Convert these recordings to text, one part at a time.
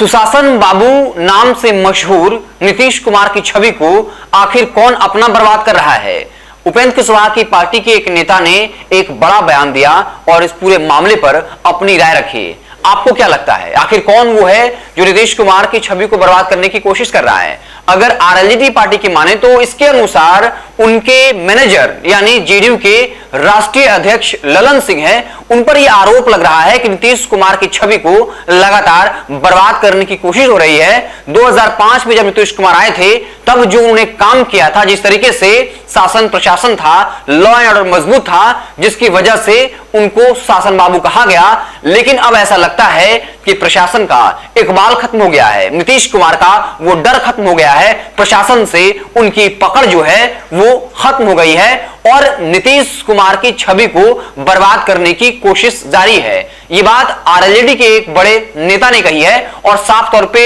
सुशासन बाबू नाम से मशहूर नीतीश कुमार की छवि को आखिर कौन अपना बर्बाद कर रहा है। उपेंद्र कुशवाहा की पार्टी के एक नेता ने एक बड़ा बयान दिया और इस पूरे मामले पर अपनी राय रखी। आपको क्या लगता है, आखिर कौन वो है जो नीतीश कुमार की छवि को बर्बाद करने की कोशिश कर रहा है? अगर आरएलजेडी पार्टी की माने तो इसके अनुसार उनके मैनेजर यानी जेडीयू के राष्ट्रीय अध्यक्ष ललन सिंह है, उन पर यह आरोप लग रहा है कि नीतीश कुमार की छवि को लगातार बर्बाद करने की कोशिश हो रही है। 2005 में जब नीतीश कुमार आए थे तब जो उन्होंने काम किया था, जिस तरीके से शासन प्रशासन था, लॉ एंड ऑर्डर मजबूत था, जिसकी वजह से उनको शासन बाबू कहा गया। लेकिन अब ऐसा लगता है कि प्रशासन का इकबाल खत्म हो गया है, नीतीश कुमार का वो डर खत्म हो गया है, प्रशासन से उनकी पकड़ जो है वो खत्म हो गई है और नीतीश कुमार की छवि को बर्बाद करने की कोशिश जारी है। ये बात आरएलजेडी के एक बड़े नेता ने कही है और साफ तौर पे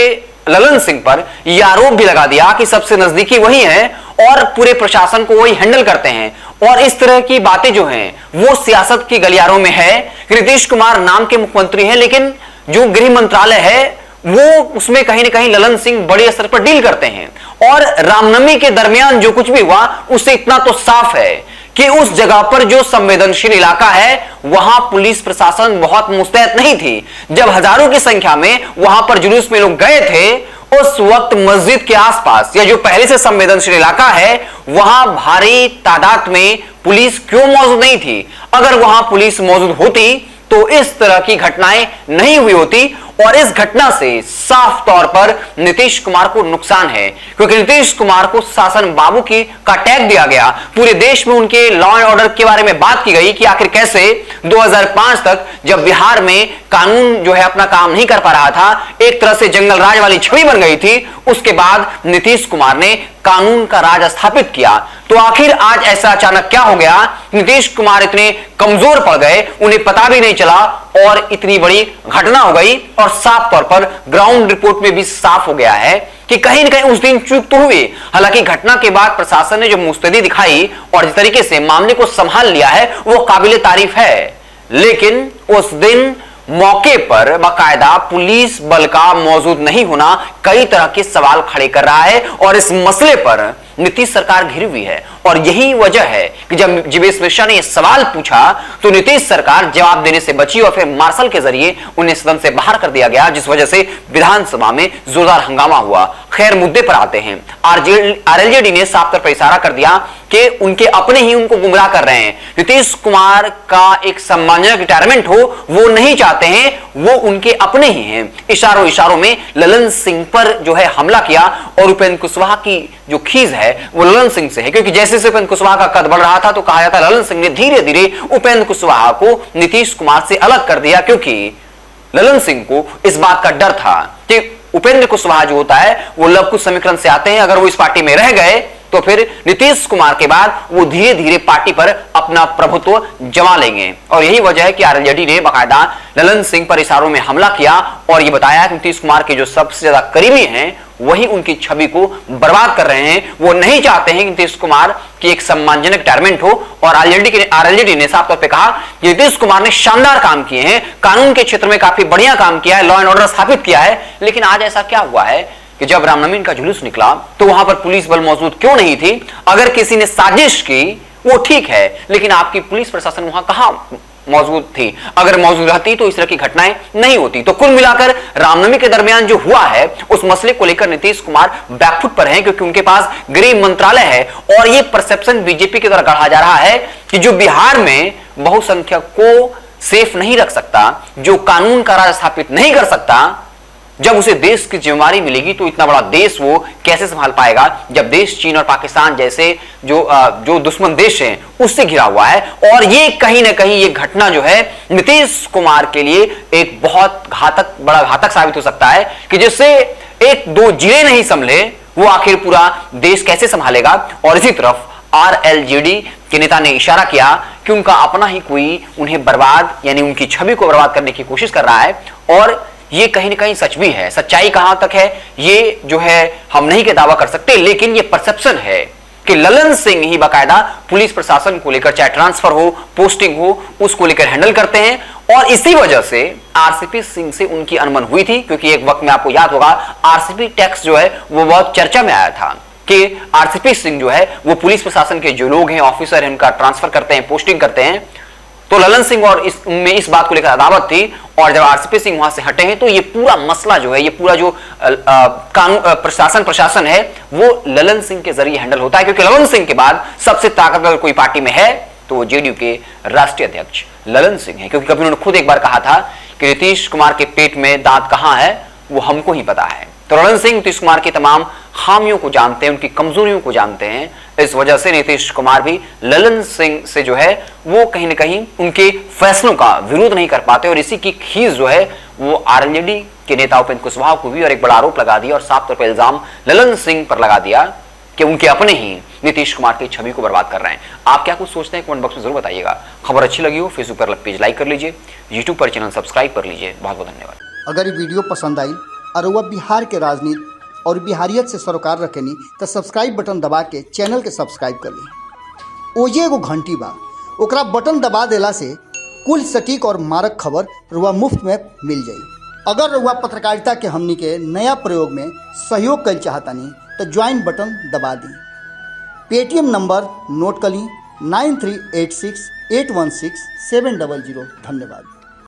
ललन सिंह पर यह आरोप भी लगा दिया कि सबसे नजदीकी वही है और पूरे प्रशासन को वही हैंडल करते हैं। और इस तरह की बातें जो हैं वो सियासत की गलियारों में है कि नीतीश कुमार नाम के मुख्यमंत्री हैं, लेकिन जो गृह मंत्रालय है वो उसमें कहीं ना कहीं ललन सिंह बड़े स्तर पर डील करते हैं। और रामनवमी के दरमियान जो कुछ भी हुआ उससे इतना तो साफ है कि उस जगह पर जो संवेदनशील इलाका है वहां पुलिस प्रशासन बहुत मुस्तैद नहीं थी। जब हजारों की संख्या में वहां पर जुलूस में लोग गए थे, उस वक्त मस्जिद के आसपास या जो पहले से संवेदनशील इलाका है वहां भारी तादाद में पुलिस क्यों मौजूद नहीं थी? अगर वहां पुलिस मौजूद होती तो इस तरह की घटनाएं नहीं हुई होती। और इस घटना से साफ तौर पर नीतीश कुमार को नुकसान है, क्योंकि नीतीश कुमार को शासन बाबू का टैग दिया गया। पूरे देश में उनके लॉ एंड ऑर्डर के बारे में बात की गई कि आखिर कैसे 2005 तक जब बिहार में कानून जो है अपना काम नहीं कर पा रहा था, एक तरह से जंगल राज वाली छवि बन गई थी, उसके बाद नीतीश कुमार ने कानून का राज स्थापित किया। तो आखिर आज ऐसा अचानक क्या हो गया? नीतीश कुमार इतने कमजोर पड़ गए, उन्हें पता भी नहीं चला और इतनी बड़ी घटना हो गई। और साफ तौर पर ग्राउंड रिपोर्ट में भी साफ हो गया है कि कहीं न कहीं उस दिन चूक तो हुई। हालांकि घटना के बाद प्रशासन ने जो मुस्तैदी दिखाई और जिस तरीके से मामले को संभाल लिया है वो काबिले तारीफ है, लेकिन उस दिन मौके पर बाकायदा पुलिस बल का मौजूद नहीं होना कई तरह के सवाल खड़े कर रहा है और इस मसले पर नीतीश सरकार घिरी हुई है। और यही वजह है कि जब जीवेश मिश्रा ने यह सवाल पूछा तो नीतीश सरकार जवाब देने से बची और फिर मार्शल के जरिए उन्हें सदन से बाहर कर दिया गया, जिस वजह से विधानसभा में जोरदार हंगामा हुआ। खैर, मुद्दे पर आते हैं। आरएलजेडी ने साफ तौर पर इशारा कर दिया कि उनके अपने ही उनको गुमराह कर रहे हैं। नीतीश कुमार का एक सम्मानजनक रिटायरमेंट हो वो नहीं चाहते हैं, वो उनके अपने ही हैं। इशारों इशारों में ललन सिंह पर जो है हमला किया और उपेंद्र कुशवाहा की जो खींच है वो ललन सिंह से है, क्योंकि जैसे से उपेंद्र कुशवाहा का कद बढ़ रहा था तो कहा जाता ललन सिंह ने धीरे धीरे उपेंद्र कुशवाहा को नीतीश कुमार से अलग कर दिया, क्योंकि ललन सिंह को इस बात का डर था कि उपेंद्र कुशवाहा जो होता है वो लव कुश समीकरण से आते हैं, अगर वो इस पार्टी में रह गए तो फिर नीतीश कुमार के बाद वो धीरे धीरे पार्टी पर अपना प्रभुत्व जमा लेंगे। और यही वजह है कि आरएलजेडी ने बाकायदा ललन सिंह पर इशारों में हमला किया और ये बताया कि नीतीश कुमार के जो सबसे ज्यादा करीबी हैं वही उनकी छवि को बर्बाद कर रहे हैं। वो नहीं चाहते हैं कि नीतीश कुमार की एक सम्मानजनक रिटायरमेंट हो। और आरएलजेडी ने साफ तौर पे कहा कि नीतीश कुमार ने शानदार काम किए हैं, कानून के क्षेत्र में काफी बढ़िया काम किया है, लॉ एंड ऑर्डर स्थापित किया है, लेकिन आज ऐसा क्या हुआ है कि जब रामनवमी का जुलूस निकला तो वहां पर पुलिस बल मौजूद क्यों नहीं थी? अगर किसी ने साजिश की वो ठीक है, लेकिन आपकी पुलिस प्रशासन वहां कहां मौजूद थी? अगर मौजूद रहती तो इस तरह की घटनाएं नहीं होती। तो कुल मिलाकर रामनवमी के दरमियान जो हुआ है उस मसले को लेकर नीतीश कुमार बैकफुट पर हैं, क्योंकि उनके पास गृह मंत्रालय है और ये परसेप्शन बीजेपी की तरह गढ़ा जा रहा है कि जो बिहार में बहुसंख्यक को सेफ नहीं रख सकता, जो कानून का राज स्थापित नहीं कर सकता, जब उसे देश की जिम्मेदारी मिलेगी तो इतना बड़ा देश वो कैसे संभाल पाएगा, जब देश चीन और पाकिस्तान जैसे जो दुश्मन देश हैं उससे घिरा हुआ है। और ये कहीं ना कहीं ये घटना जो है नीतीश कुमार के लिए एक बहुत बड़ा घातक साबित हो सकता है कि जिससे एक दो जिले नहीं संभले वो आखिर पूरा देश कैसे संभालेगा। और इसी तरफ आरएलजेडी के नेता ने इशारा किया कि उनका अपना ही कोई उन्हें बर्बाद यानी उनकी छवि को बर्बाद करने की कोशिश कर रहा है। और ये कहीं ना कहीं सच भी है। सच्चाई कहां तक है ये जो है हम नहीं के दावा कर सकते, लेकिन ये परसेप्शन है कि ललन सिंह ही बाकायदा पुलिस प्रशासन को लेकर, चाहे ट्रांसफर हो, पोस्टिंग हो, उसको लेकर हैंडल करते हैं। और इसी वजह से आरसीपी सिंह से उनकी अनबन हुई थी, क्योंकि एक वक्त में आपको याद होगा आरसीपी टैक्स जो है वो बहुत चर्चा में आया था कि आरसीपी सिंह जो है वो पुलिस प्रशासन के जो लोग हैं, ऑफिसर हैं, उनका ट्रांसफर करते हैं, पोस्टिंग करते हैं। तो ललन सिंह और इस बात को लेकर अदावत थी, और जब आरसीपी सिंह वहां से हटे हैं तो ये पूरा मसला जो है, ये पूरा जो कानून प्रशासन है वो ललन सिंह के जरिए हैंडल होता है, क्योंकि ललन सिंह के बाद सबसे ताकतवर कोई पार्टी में है तो वो जेडीयू के राष्ट्रीय अध्यक्ष ललन सिंह है। क्योंकि कभी उन्होंने खुद एक बार कहा था कि नीतीश कुमार के पेट में दांत कहां है वो हमको ही पता है। तो ललन सिंह नीतीश कुमार की तमाम खामियों को जानते हैं, उनकी कमजोरियों को जानते हैं। इस वजह से नीतीश कुमार भी ललन सिंह से जो है वो कहीं ना कहीं उनके फैसलों का विरोध नहीं कर पाते, और इसी की खींच जो है वो आरजेडी के नेता उपेंद्र कुशवाहा को भी और एक बड़ा आरोप लगा दिया और साफ तौर पर इल्जाम ललन सिंह पर लगा दिया कि उनके अपने ही नीतीश कुमार की छवि को बर्बाद कर रहे हैं। आप क्या कुछ सोचते हैं कमेंट बॉक्स में जरूर बताइएगा। खबर अच्छी लगी हो फेसबुक पर पेज लाइक कर लीजिए, यूट्यूब पर चैनल सब्सक्राइब कर लीजिए। बहुत बहुत धन्यवाद। अगर ये वीडियो पसंद आई और वह बिहार के राजनीति और बिहारियत से सरोकार रखेनी तो सब्सक्राइब बटन दबा के चैनल के सब्सक्राइब कर ली। ओजे एगो घंटी बा, ओकरा बटन दबा देला से कुल सटीक और मारक खबर रुआ मुफ्त में मिल जाई। अगर रुआ पत्रकारिता के हमनी के नया प्रयोग में सहयोग कर चाहतानी तो ज्वाइन बटन दबा दी। पेटीएम नंबर नोट कर ली 9386816700। धन्यवाद।